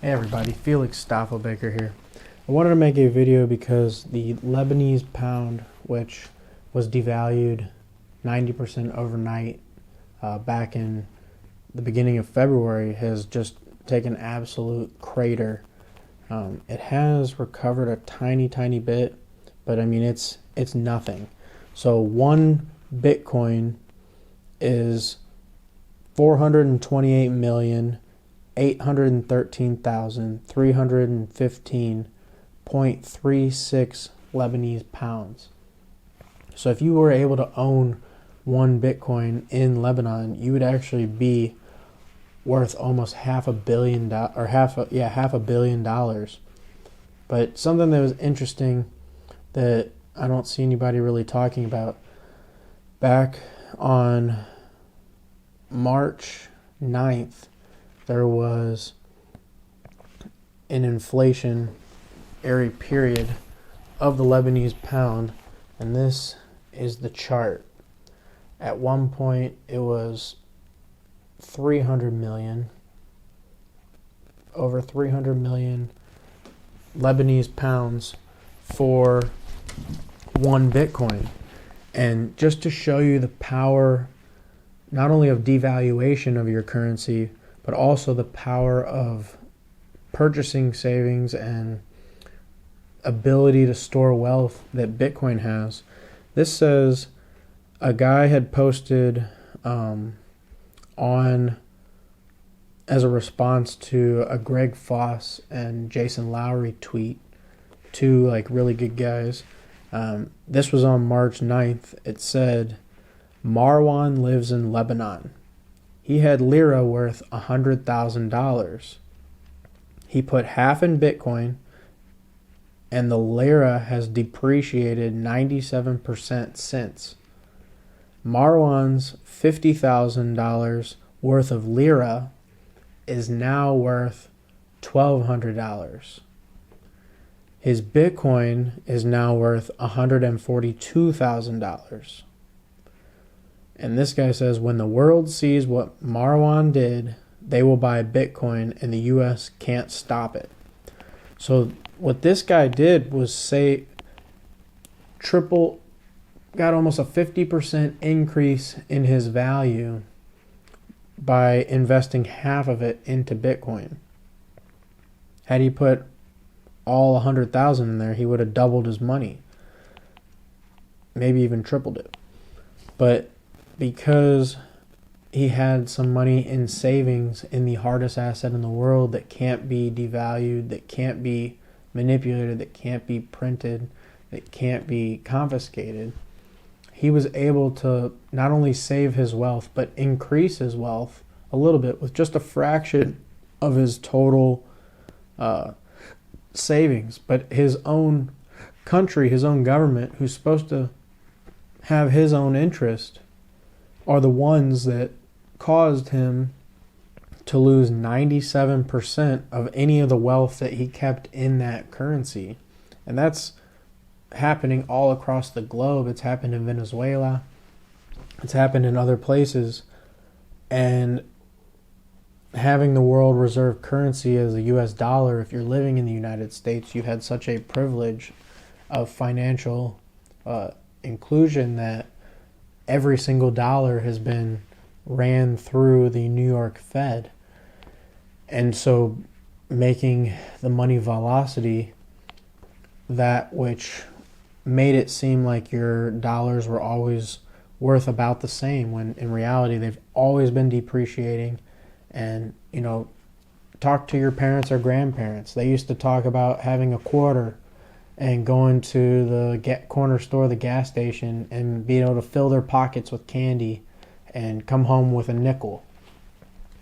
Hey everybody, Felix Staffelbaker here. I wanted to make a video because the Lebanese pound, which was devalued 90% overnight back in the beginning of February, has just taken absolute crater. It has recovered a tiny bit, but I mean it's nothing. So one Bitcoin is 428,813,315.36 Lebanese pounds. So if you were able to own one Bitcoin in Lebanon, you would actually be worth almost half a billion dollars. But something that was interesting that I don't see anybody really talking about, back on March 9th, there was an inflationary period of the Lebanese pound, and this is the chart. At one point, it was 300 million, over 300 million Lebanese pounds for one Bitcoin. And just to show you the power, not only of devaluation of your currency, but also the power of purchasing savings and ability to store wealth that Bitcoin has. This says a guy had posted on as a response to a Greg Foss and Jason Lowry tweet, two really good guys. This was on March 9th. It said, Marwan lives in Lebanon. He had lira worth $100,000. He put half in Bitcoin, and the lira has depreciated 97% since. Marwan's $50,000 worth of lira is now worth $1,200. His Bitcoin is now worth $142,000. And this guy says, when the world sees what Marwan did, they will buy Bitcoin, and the U.S. can't stop it. So what this guy did was got almost a 50% increase in his value by investing half of it into Bitcoin. Had he put all 100,000 in there, he would have doubled his money, maybe even tripled it. But because he had some money in savings in the hardest asset in the world that can't be devalued, that can't be manipulated, that can't be printed, that can't be confiscated, he was able to not only save his wealth, but increase his wealth a little bit with just a fraction of his total savings. But his own country, his own government, who's supposed to have his own interest, are the ones that caused him to lose 97% of any of the wealth that he kept in that currency. And that's happening all across the globe. It's happened in Venezuela. It's happened in other places. And having the world reserve currency as the US dollar, if you're living in the United States, you've had such a privilege of financial inclusion that every single dollar has been ran through the New York Fed. And so making the money velocity that which made it seem like your dollars were always worth about the same, when in reality they've always been depreciating. And, talk to your parents or grandparents. They used to talk about having a quarter and going to the corner store, the gas station, and being able to fill their pockets with candy and come home with a nickel.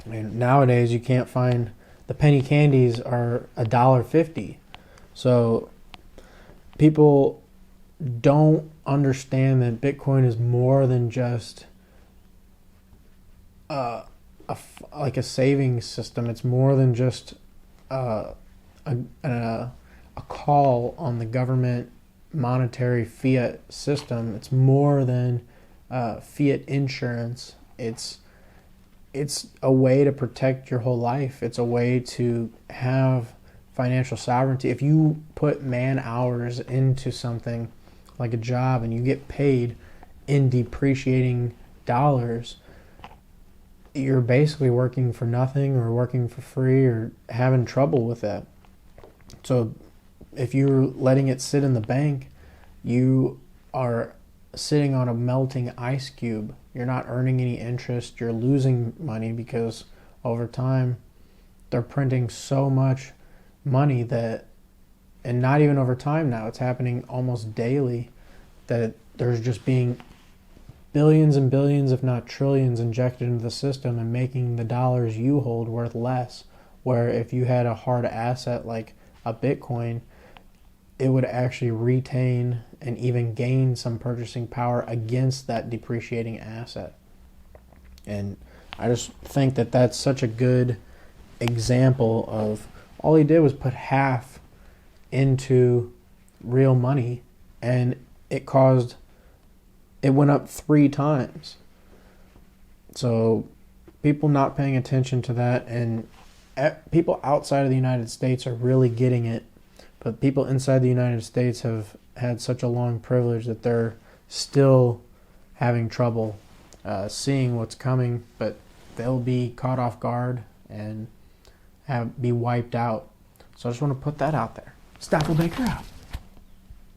And nowadays you can't find, the penny candies are $1.50. So people don't understand that Bitcoin is more than just a savings system. It's more than just a call on the government monetary fiat system. It's more than fiat insurance. It's it's a way to protect your whole life. It's a way to have financial sovereignty. If you put man hours into something like a job and you get paid in depreciating dollars, you're basically working for nothing or working for free or having trouble with that. So if you're letting it sit in the bank, you are sitting on a melting ice cube. You're not earning any interest. You're losing money because over time they're printing so much money that, and not even over time now, it's happening almost daily, that there's just being billions and billions, if not trillions, injected into the system and making the dollars you hold worth less. Where if you had a hard asset like a Bitcoin, it would actually retain and even gain some purchasing power against that depreciating asset. And I just think that that's such a good example of all he did was put half into real money, and it went up 3 times. So people not paying attention to that, and people outside of the United States are really getting it, but people inside the United States have had such a long privilege that they're still having trouble seeing what's coming, but they'll be caught off guard and be wiped out. So I just want to put that out there. Staffelbaker out.